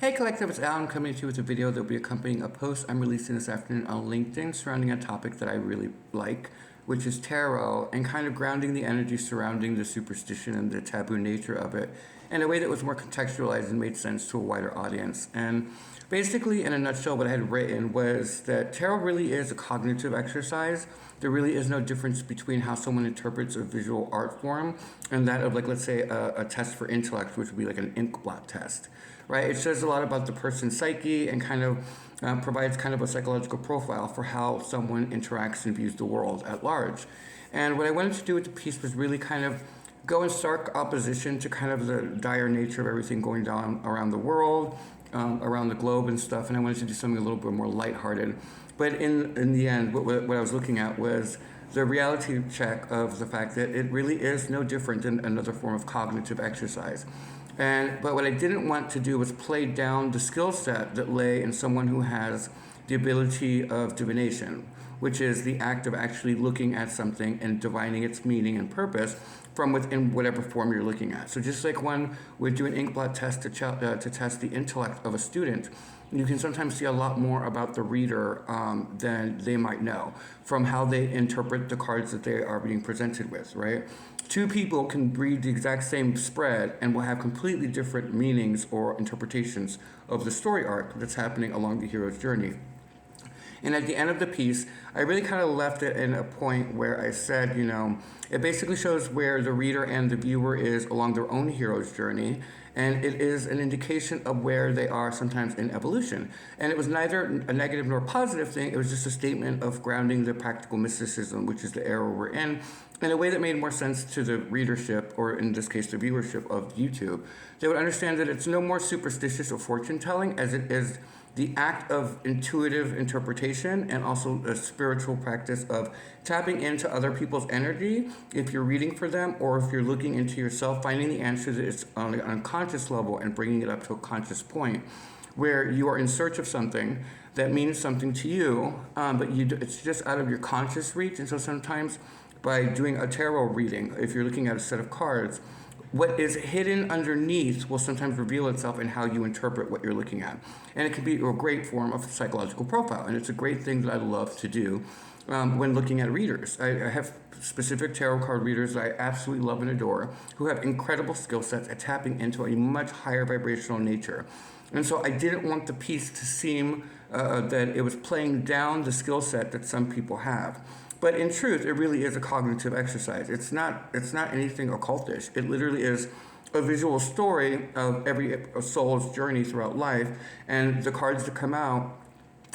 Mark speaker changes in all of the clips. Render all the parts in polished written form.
Speaker 1: Hey Collective, it's Alan coming to you with a video that will be accompanying a post I'm releasing this afternoon on LinkedIn surrounding a topic that I really like, which is tarot, and kind of grounding the energy surrounding the superstition and the taboo nature of it in a way that was more contextualized and made sense to a wider audience. And basically, in a nutshell, what I had written was that tarot really is a cognitive exercise. There really is no difference between how someone interprets a visual art form and that of, like, let's say, a test for intellect, which would be like an ink blot test, right? It says a lot about the person's psyche and kind of provides kind of a psychological profile for how someone interacts and views the world at large. And what I wanted to do with the piece was really kind of go in stark opposition to kind of the dire nature of everything going down around the world, around the globe and stuff. And I wanted to do something a little bit more lighthearted. But in the end, what I was looking at was the reality check of the fact that it really is no different than another form of cognitive exercise. But what I didn't want to do was play down the skill set that lay in someone who has the ability of divination, which is the act of actually looking at something and divining its meaning and purpose from within whatever form you're looking at. So just like one would do an ink blot test to test the intellect of a student, you can sometimes see a lot more about the reader than they might know from how they interpret the cards that they are being presented with, right? Two people can read the exact same spread and will have completely different meanings or interpretations of the story arc that's happening along the hero's journey. And at the end of the piece, I really kind of left it in a point where I said, it basically shows where the reader and the viewer is along their own hero's journey. And it is an indication of where they are sometimes in evolution. And it was neither a negative nor positive thing. It was just a statement of grounding the practical mysticism, which is the era we're in a way that made more sense to the readership, or in this case, the viewership of YouTube. They would understand that it's no more superstitious or fortune telling as it is the act of intuitive interpretation and also a spiritual practice of tapping into other people's energy if you're reading for them, or if you're looking into yourself, finding the answer that is on an unconscious level and bringing it up to a conscious point where you are in search of something that means something to you, but it's just out of your conscious reach. And so sometimes by doing a tarot reading, if you're looking at a set of cards, what is hidden underneath will sometimes reveal itself in how you interpret what you're looking at. And it can be a great form of psychological profile. And it's a great thing that I love to do when looking at readers. I have specific tarot card readers that I absolutely love and adore who have incredible skill sets at tapping into a much higher vibrational nature. And so I didn't want the piece to seem that it was playing down the skill set that some people have. But in truth, it really is a cognitive exercise. It's not anything occultish. It literally is a visual story of every soul's journey throughout life, and the cards that come out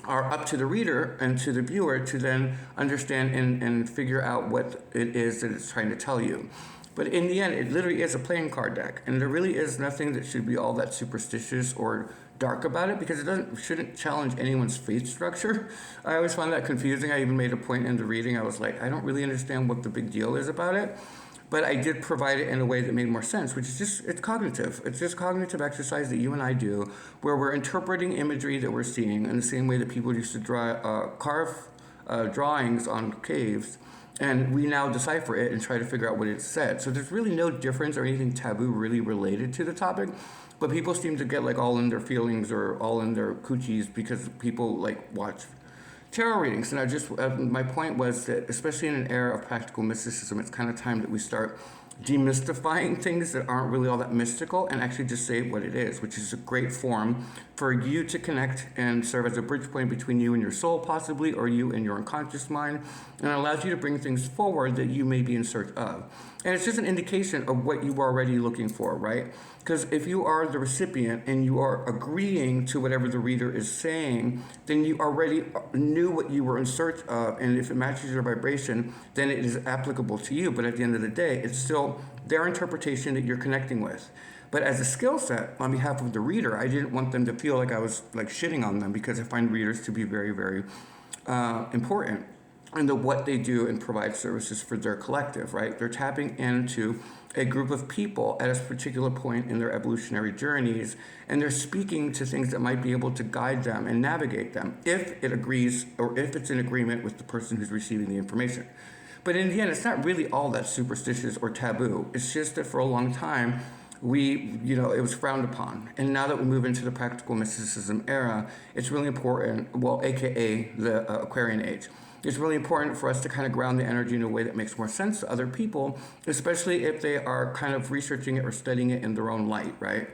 Speaker 1: are up to the reader and to the viewer to then understand and figure out what it is that it's trying to tell you. But in the end, it literally is a playing card deck, and there really is nothing that should be all that superstitious or dark about it, because it shouldn't challenge anyone's faith structure. I always found that confusing. I even made a point in the reading. I was like, I don't really understand what the big deal is about it. But I did provide it in a way that made more sense, which is it's cognitive. It's just cognitive exercise that you and I do, where we're interpreting imagery that we're seeing in the same way that people used to carve drawings on caves. And we now decipher it and try to figure out what it said. So there's really no difference or anything taboo really related to the topic. But people seem to get like all in their feelings or all in their coochies because people like watch tarot readings. And my point was that especially in an era of practical mysticism, it's kind of time that we start demystifying things that aren't really all that mystical and actually just say what it is, which is a great form for you to connect and serve as a bridge point between you and your soul possibly, or you and your unconscious mind, and it allows you to bring things forward that you may be in search of. And it's just an indication of what you are already looking for, right? Because if you are the recipient and you are agreeing to whatever the reader is saying, then you already knew what you were in search of, and if it matches your vibration, then it is applicable to you. But at the end of the day, it's still their interpretation that you're connecting with. But as a skill set, on behalf of the reader, I didn't want them to feel like I was like shitting on them, because I find readers to be very, very important into what they do and provide services for their collective, right? They're tapping into a group of people at a particular point in their evolutionary journeys, and they're speaking to things that might be able to guide them and navigate them if it agrees, or if it's in agreement with the person who's receiving the information. But in the end, it's not really all that superstitious or taboo. It's just that for a long time, it was frowned upon. And now that we move into the practical mysticism era, it's really important, well, AKA the Aquarian age. It's really important for us to kind of ground the energy in a way that makes more sense to other people, especially if they are kind of researching it or studying it in their own light, right?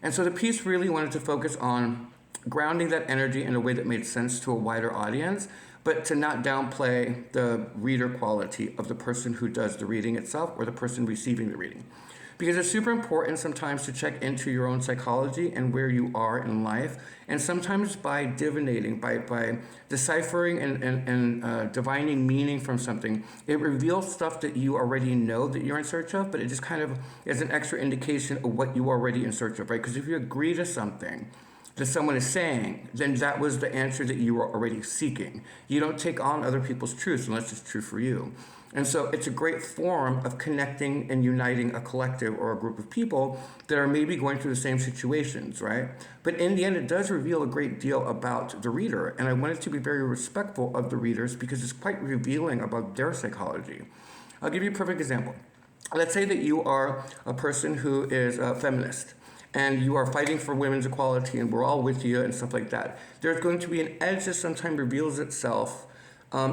Speaker 1: And so the piece really wanted to focus on grounding that energy in a way that made sense to a wider audience, but to not downplay the reader quality of the person who does the reading itself or the person receiving the reading. Because it's super important sometimes to check into your own psychology and where you are in life. And sometimes by divinating, by deciphering and divining meaning from something, it reveals stuff that you already know that you're in search of, but it just kind of is an extra indication of what you're already in search of, right? Because if you agree to something that someone is saying, then that was the answer that you were already seeking. You don't take on other people's truths unless it's true for you. And so it's a great form of connecting and uniting a collective or a group of people that are maybe going through the same situations, right? But in the end, it does reveal a great deal about the reader. And I wanted to be very respectful of the readers because it's quite revealing about their psychology. I'll give you a perfect example. Let's say that you are a person who is a feminist and you are fighting for women's equality and we're all with you and stuff like that. There's going to be an edge that sometimes reveals itself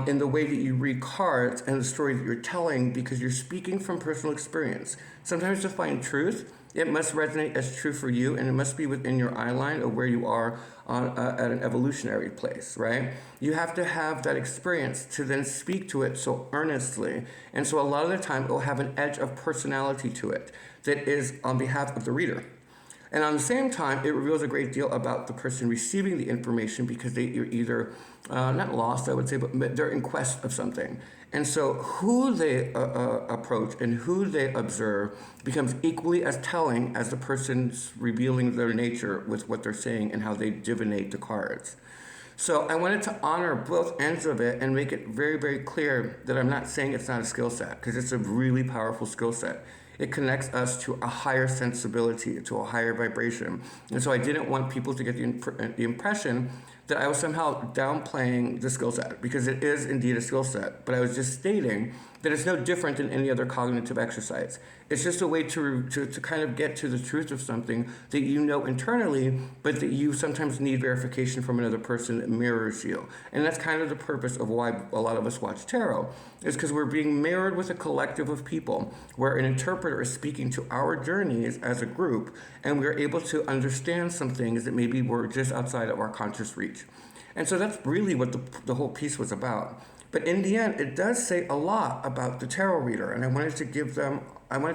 Speaker 1: in the way that you read cards and the story that you're telling because you're speaking from personal experience. Sometimes to find truth, it must resonate as true for you and it must be within your eye line of where you are at an evolutionary place, right? You have to have that experience to then speak to it so earnestly. And so a lot of the time it will have an edge of personality to it that is on behalf of the reader. And on the same time, it reveals a great deal about the person receiving the information because you're either not lost, I would say, but they're in quest of something. And so who they approach and who they observe becomes equally as telling as the person's revealing their nature with what they're saying and how they divinate the cards. So I wanted to honor both ends of it and make it very, very clear that I'm not saying it's not a skill set because it's a really powerful skill set. It connects us to a higher sensibility, to a higher vibration. And so I didn't want people to get the impression that I was somehow downplaying the skill set, because it is indeed a skill set. But I was just stating that it's no different than any other cognitive exercise. It's just a way to kind of get to the truth of something that you know internally, but that you sometimes need verification from another person that mirrors you. And that's kind of the purpose of why a lot of us watch tarot, is because we're being mirrored with a collective of people where an interpreter is speaking to our journeys as a group, and we're able to understand some things that maybe were just outside of our conscious reach. And so that's really what the whole piece was about. But in the end, it does say a lot about the tarot reader, and I wanted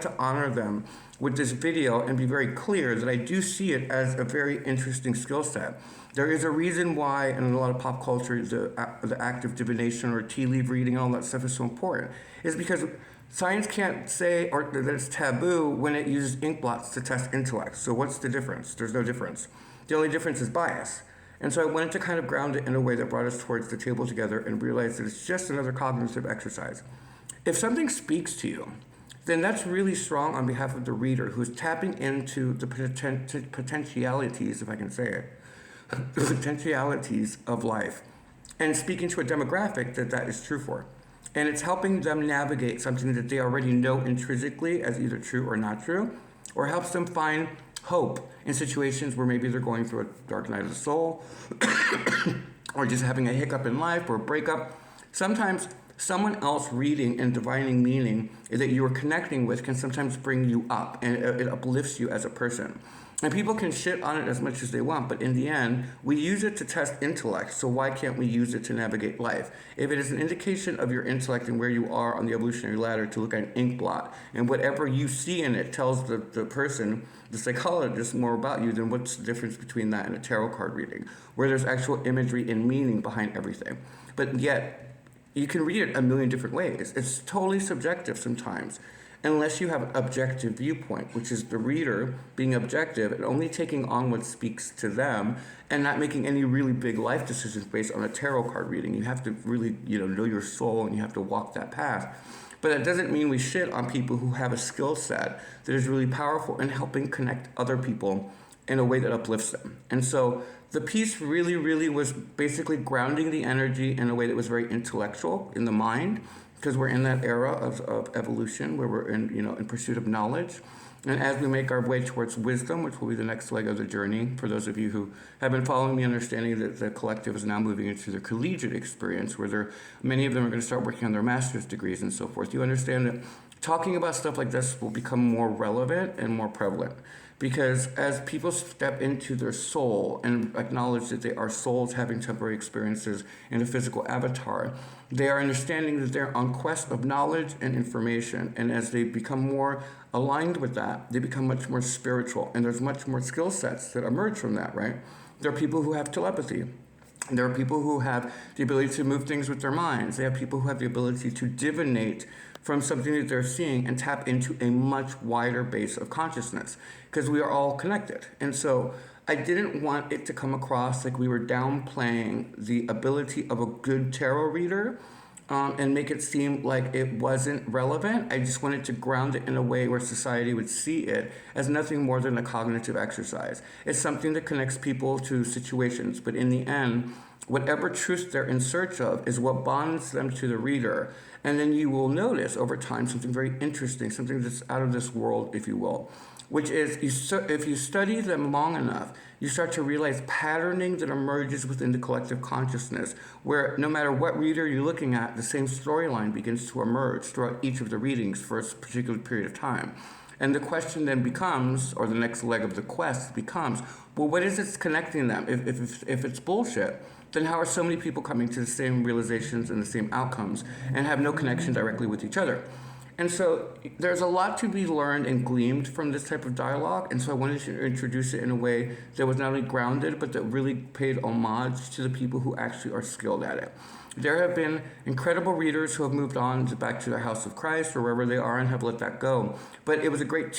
Speaker 1: to honor them with this video and be very clear that I do see it as a very interesting skill set. There is a reason why, in a lot of pop culture, the act of divination or tea leaf reading and all that stuff is so important. It's because science can't say or that it's taboo when it uses ink blots to test intellect. So what's the difference? There's no difference. The only difference is bias. And so I wanted to kind of ground it in a way that brought us towards the table together and realize that it's just another cognitive exercise. If something speaks to you, then that's really strong on behalf of the reader who's tapping into the potentialities, if I can say it, the potentialities of life, and speaking to a demographic that is true for. And it's helping them navigate something that they already know intrinsically as either true or not true, or helps them find hope in situations where maybe they're going through a dark night of the soul or just having a hiccup in life or a breakup. Sometimes someone else reading and divining meaning that you are connecting with can sometimes bring you up and it uplifts you as a person. And people can shit on it as much as they want, but in the end, we use it to test intellect, so why can't we use it to navigate life? If it is an indication of your intellect and where you are on the evolutionary ladder to look at an ink blot, and whatever you see in it tells the person, the psychologist, more about you, then what's the difference between that and a tarot card reading, where there's actual imagery and meaning behind everything? But yet, you can read it a million different ways. It's totally subjective sometimes. Unless you have an objective viewpoint, which is the reader being objective and only taking on what speaks to them and not making any really big life decisions based on a tarot card reading. You have to really, know your soul and you have to walk that path. But that doesn't mean we shit on people who have a skill set that is really powerful in helping connect other people in a way that uplifts them. And so the piece really, really was basically grounding the energy in a way that was very intellectual in the mind, because we're in that era of evolution where we're in pursuit of knowledge. And as we make our way towards wisdom, which will be the next leg of the journey, for those of you who have been following me, understanding that the collective is now moving into their collegiate experience, where many of them are going to start working on their master's degrees and so forth, you understand that talking about stuff like this will become more relevant and more prevalent. Because as people step into their soul and acknowledge that they are souls having temporary experiences in a physical avatar, they are understanding that they're on quest of knowledge and information. And as they become more aligned with that, they become much more spiritual. And there's much more skill sets that emerge from that, right? There are people who have telepathy. There are people who have the ability to move things with their minds. They have people who have the ability to divinate from something that they're seeing and tap into a much wider base of consciousness, because we are all connected. And so I didn't want it to come across like we were downplaying the ability of a good tarot reader and make it seem like it wasn't relevant. I just wanted to ground it in a way where society would see it as nothing more than a cognitive exercise. It's something that connects people to situations, but in the end, whatever truth they're in search of is what bonds them to the reader. And then you will notice over time something very interesting, something that's out of this world, if you will, which is if you study them long enough, you start to realize patterning that emerges within the collective consciousness, where no matter what reader you're looking at, the same storyline begins to emerge throughout each of the readings for a particular period of time. And the question then becomes, or the next leg of the quest becomes, well, what is it connecting them? If it's bullshit, then how are so many people coming to the same realizations and the same outcomes and have no connection directly with each other? And so there's a lot to be learned and gleamed from this type of dialogue. And so I wanted to introduce it in a way that was not only grounded, but that really paid homage to the people who actually are skilled at it. There have been incredible readers who have moved on back to their house of Christ or wherever they are and have let that go. But it was a great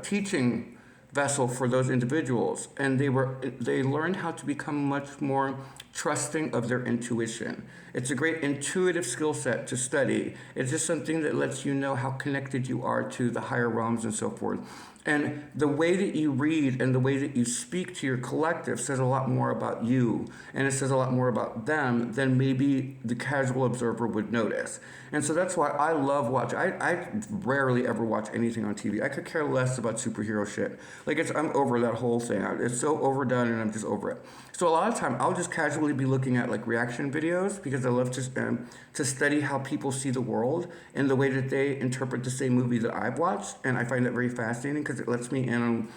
Speaker 1: teaching vessel for those individuals, and they learned how to become much more trusting of their intuition. It's a great intuitive skill set to study. It's just something that lets you know how connected you are to the higher realms and so forth. And the way that you read and the way that you speak to your collective says a lot more about you, and it says a lot more about them than maybe the casual observer would notice. And so that's why I love watching. I rarely ever watch anything on TV. I could care less about superhero shit. Like, I'm over that whole thing. It's so overdone, and I'm just over it. So a lot of time, I'll just casually be looking at like reaction videos, because I love to study how people see the world and the way that they interpret the same movie that I've watched, and I find that very fascinating because it lets me in on,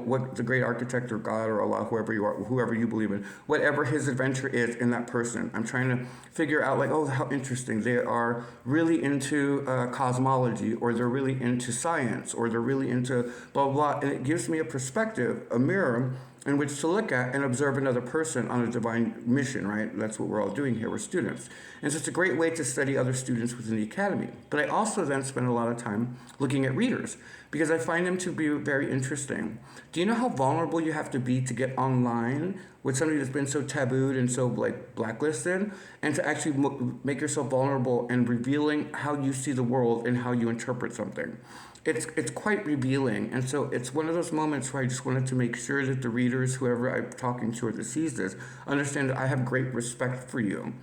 Speaker 1: what the great architect or God or Allah, whoever you are, whoever you believe in, whatever his adventure is in that person. I'm trying to figure out like, oh, how interesting. They are really into cosmology, or they're really into science, or they're really into blah, blah. And it gives me a perspective, a mirror, in which to look at and observe another person on a divine mission, right? That's what we're all doing here. We're students. And so it's a great way to study other students within the academy. But I also then spend a lot of time looking at readers, because I find them to be very interesting. Do you know how vulnerable you have to be to get online with somebody that's been so tabooed and so like blacklisted, and to actually make yourself vulnerable and revealing how you see the world and how you interpret something? It's quite revealing. And so it's one of those moments where I just wanted to make sure that the readers, whoever I'm talking to or that sees this, understand that I have great respect for you.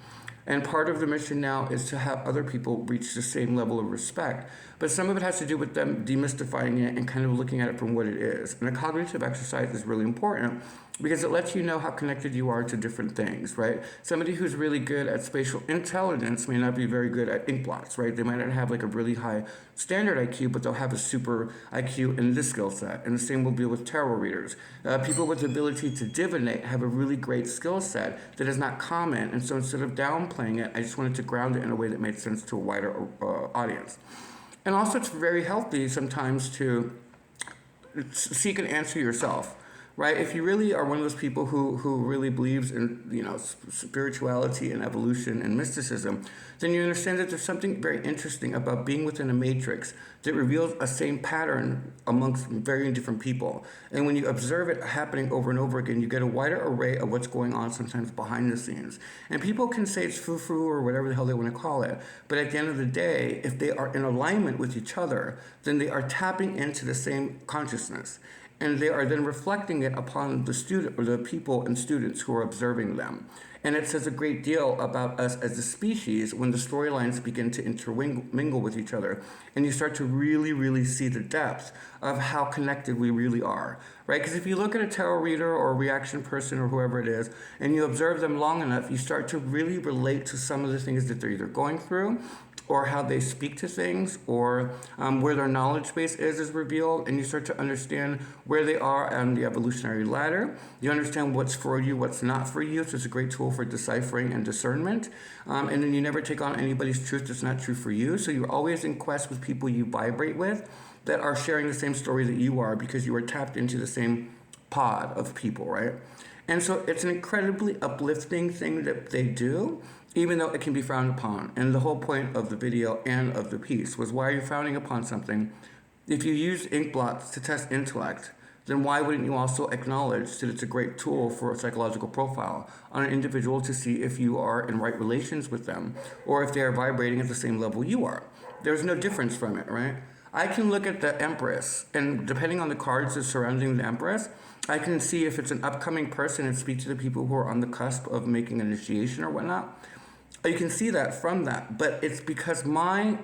Speaker 1: And part of the mission now is to have other people reach the same level of respect. But some of it has to do with them demystifying it and kind of looking at it from what it is. And a cognitive exercise is really important, because it lets you know how connected you are to different things, right? Somebody who's really good at spatial intelligence may not be very good at ink blots, right? They might not have like a really high standard IQ, but they'll have a super IQ in this skill set. And the same will be with tarot readers. People with the ability to divinate have a really great skill set that is not common. And so instead of downplaying it, I just wanted to ground it in a way that made sense to a wider audience. And also, it's very healthy sometimes to seek an answer yourself, right? If you really are one of those people who really believes in, spirituality and evolution and mysticism, then you understand that there's something very interesting about being within a matrix that reveals a same pattern amongst very different people. And when you observe it happening over and over again, you get a wider array of what's going on sometimes behind the scenes. And people can say it's foo-foo or whatever the hell they want to call it, but at the end of the day, if they are in alignment with each other, then they are tapping into the same consciousness. and they are then reflecting it upon the student or the people and students who are observing them. And it says a great deal about us as a species when the storylines begin to intermingle with each other, and you start to really, really see the depth of how connected we really are, right? Because if you look at a tarot reader or a reaction person or whoever it is, and you observe them long enough, you start to really relate to some of the things that they're either going through, or how they speak to things, or where their knowledge base is revealed, and you start to understand where they are on the evolutionary ladder. You understand what's for you, what's not for you, so it's a great tool for deciphering and discernment. And then you never take on anybody's truth that's not true for you, so you're always in quest with people you vibrate with that are sharing the same story that you are, because you are tapped into the same pod of people, right? And so it's an incredibly uplifting thing that they do, even though it can be frowned upon. And the whole point of the video and of the piece was, why are you frowning upon something? If you use ink blots to test intellect, then why wouldn't you also acknowledge that it's a great tool for a psychological profile on an individual to see if you are in right relations with them, or if they are vibrating at the same level you are? There's no difference from it, right? I can look at the Empress, and depending on the cards that surrounding the Empress, I can see if it's an upcoming person and speak to the people who are on the cusp of making initiation or whatnot. You can see that from that, but it's because my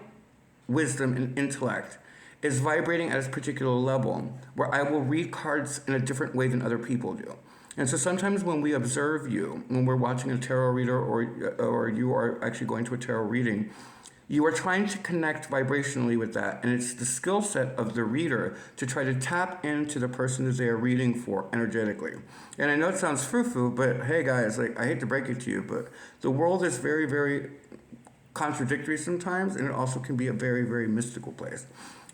Speaker 1: wisdom and intellect is vibrating at a particular level where I will read cards in a different way than other people do. And so sometimes when we observe you, when we're watching a tarot reader, or you are actually going to a tarot reading, you are trying to connect vibrationally with that, and it's the skill set of the reader to try to tap into the person that they are reading for energetically. And I know it sounds frou-frou, but hey guys, like, I hate to break it to you, but the world is very, very contradictory sometimes, and it also can be a very, very mystical place.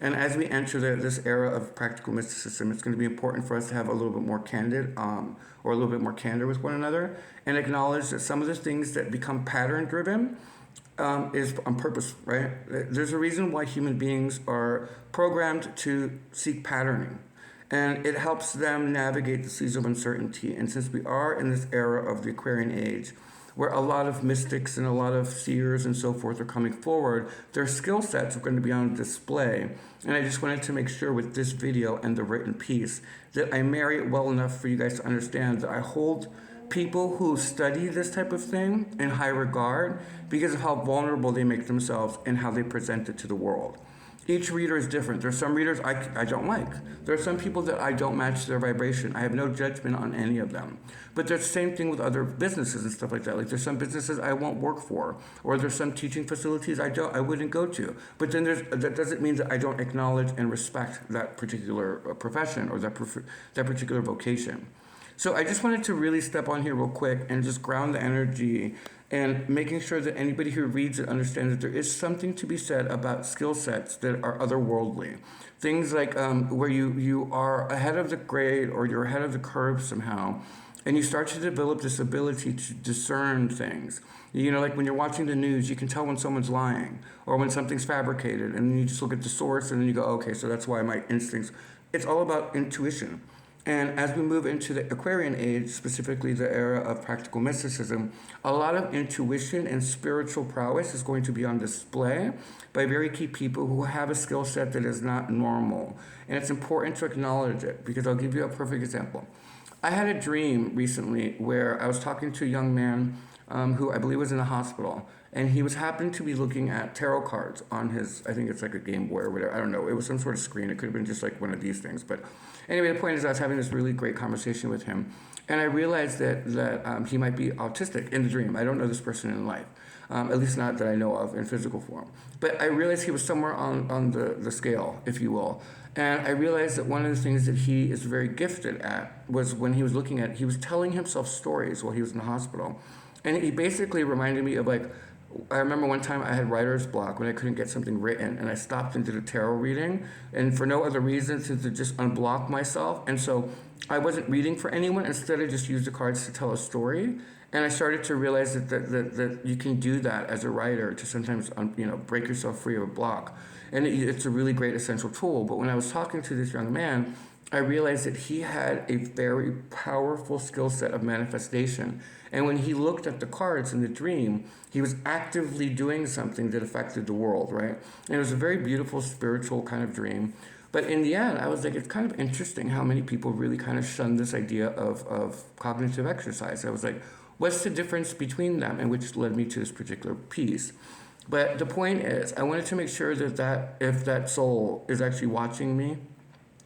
Speaker 1: And as we enter this era of practical mysticism, it's going to be important for us to have a little bit more candid, or a little bit more candor with one another, and acknowledge that some of the things that become pattern-driven is on purpose, right? There's a reason why human beings are programmed to seek patterning, and it helps them navigate the seas of uncertainty. And since we are in this era of the Aquarian age, where a lot of mystics and a lot of seers and so forth are coming forward, their skill sets are going to be on display. And I just wanted to make sure with this video and the written piece that I marry it well enough for you guys to understand that I hold people who study this type of thing in high regard because of how vulnerable they make themselves and how they present it to the world. Each reader is different. There's some readers I don't like. There are some people that I don't match their vibration. I have no judgment on any of them. But there's the same thing with other businesses and stuff like that. Like, there's some businesses I won't work for, or there's some teaching facilities I wouldn't go to. But then that doesn't mean that I don't acknowledge and respect that particular profession or that particular vocation. So I just wanted to really step on here real quick and just ground the energy, and making sure that anybody who reads it understands that there is something to be said about skill sets that are otherworldly. Things like where you are ahead of the grade, or you're ahead of the curve somehow, and you start to develop this ability to discern things. You know, like when you're watching the news, you can tell when someone's lying or when something's fabricated, and then you just look at the source and then you go, okay, so that's why my instincts. It's all about intuition. And as we move into the Aquarian age, specifically the era of practical mysticism, a lot of intuition and spiritual prowess is going to be on display by very key people who have a skill set that is not normal. And it's important to acknowledge it, because I'll give you a perfect example. I had a dream recently where I was talking to a young man who I believe was in a hospital, and he was happened to be looking at tarot cards on his, I think it's like a Game Boy or whatever, I don't know, it was some sort of screen, it could have been just like one of these things, but anyway, the point is I was having this really great conversation with him, and I realized that he might be autistic in the dream. I don't know this person in life, at least not that I know of in physical form, but I realized he was somewhere on the scale, if you will. And I realized that one of the things that he is very gifted at was when he was looking at, he was telling himself stories while he was in the hospital. And he basically reminded me of, like, I remember one time I had writer's block when I couldn't get something written, and I stopped and did a tarot reading, and for no other reason than to just unblock myself. And so I wasn't reading for anyone. Instead, I just used the cards to tell a story. And I started to realize that you can do that as a writer, to sometimes break yourself free of a block. And it's a really great essential tool. But when I was talking to this young man, I realized that he had a very powerful skill set of manifestation. And when he looked at the cards in the dream, he was actively doing something that affected the world, right? And it was a very beautiful spiritual kind of dream. But in the end, I was like, it's kind of interesting how many people really kind of shun this idea of cognitive exercise. I was like, what's the difference between them? And which led me to this particular piece. But the point is, I wanted to make sure that if that soul is actually watching me,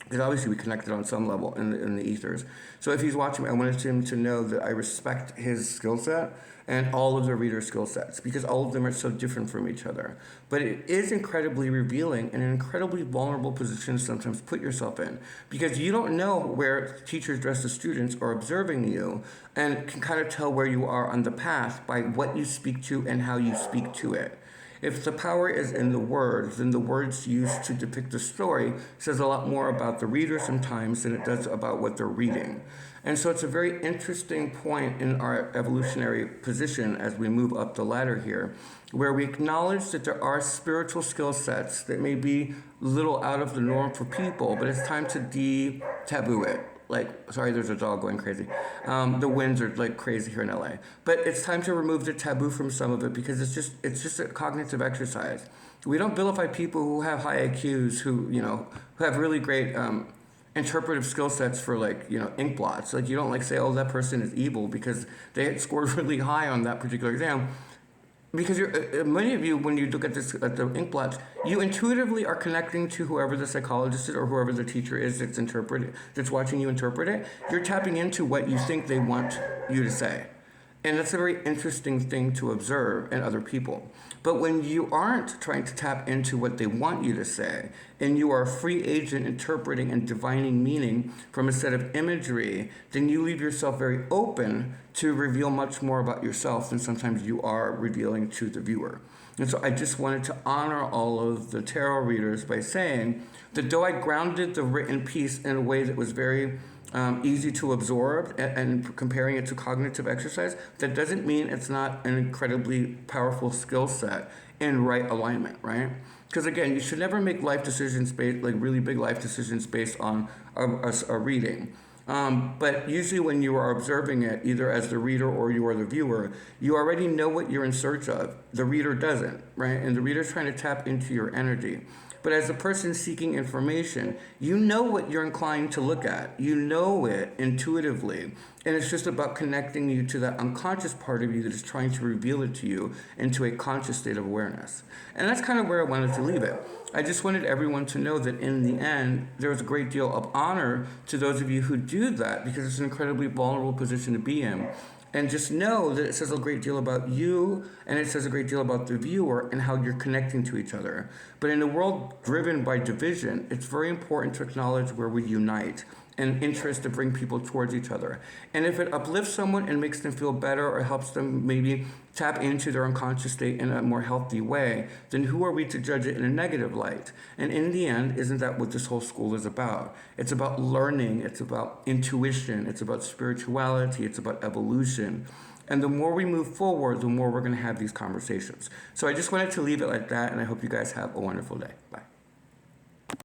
Speaker 1: because obviously we connected on some level in the ethers. So if he's watching me, I wanted him to know that I respect his skill set and all of the reader's skill sets, because all of them are so different from each other. But it is incredibly revealing and an incredibly vulnerable position to sometimes put yourself in, because you don't know where teachers dressed as students are observing you and can kind of tell where you are on the path by what you speak to and how you speak to it. If the power is in the words, then the words used to depict the story says a lot more about the reader sometimes than it does about what they're reading. And so it's a very interesting point in our evolutionary position as we move up the ladder here, where we acknowledge that there are spiritual skill sets that may be a little out of the norm for people, but it's time to de-taboo it. Like, sorry, there's a dog going crazy. The winds are like crazy here in LA. But it's time to remove the taboo from some of it, because it's just a cognitive exercise. We don't vilify people who have high IQs, who have really great interpretive skill sets for ink blots. Like, you don't say, oh, that person is evil because they had scored really high on that particular exam. Because many of you, when you look at the ink blots, you intuitively are connecting to whoever the psychologist is or whoever the teacher is that's watching you interpret it. You're tapping into what you think they want you to say. And that's a very interesting thing to observe in other people. But when you aren't trying to tap into what they want you to say, and you are a free agent interpreting and divining meaning from a set of imagery, then you leave yourself very open to reveal much more about yourself than sometimes you are revealing to the viewer. And so I just wanted to honor all of the tarot readers by saying that though I grounded the written piece in a way that was very easy to absorb, and comparing it to cognitive exercise, that doesn't mean it's not an incredibly powerful skill set in right alignment, right? Because again, you should never make life decisions based, really big life decisions based on a reading. But usually when you are observing it, either as the reader or you are the viewer, you already know what you're in search of. The reader doesn't, right? And the reader's trying to tap into your energy. But as a person seeking information, you know what you're inclined to look at. You know it intuitively. And it's just about connecting you to that unconscious part of you that is trying to reveal it to you into a conscious state of awareness. And that's kind of where I wanted to leave it. I just wanted everyone to know that in the end, there's a great deal of honor to those of you who do that, because it's an incredibly vulnerable position to be in. And just know that it says a great deal about you, and it says a great deal about the viewer and how you're connecting to each other. But in a world driven by division, it's very important to acknowledge where we unite and interest to bring people towards each other. And if it uplifts someone and makes them feel better or helps them maybe tap into their unconscious state in a more healthy way, then who are we to judge it in a negative light? And in the end, isn't that what this whole school is about? It's about learning, it's about intuition, it's about spirituality, it's about evolution. And the more we move forward, the more we're going to have these conversations. So I just wanted to leave it like that, and I hope you guys have a wonderful day. Bye.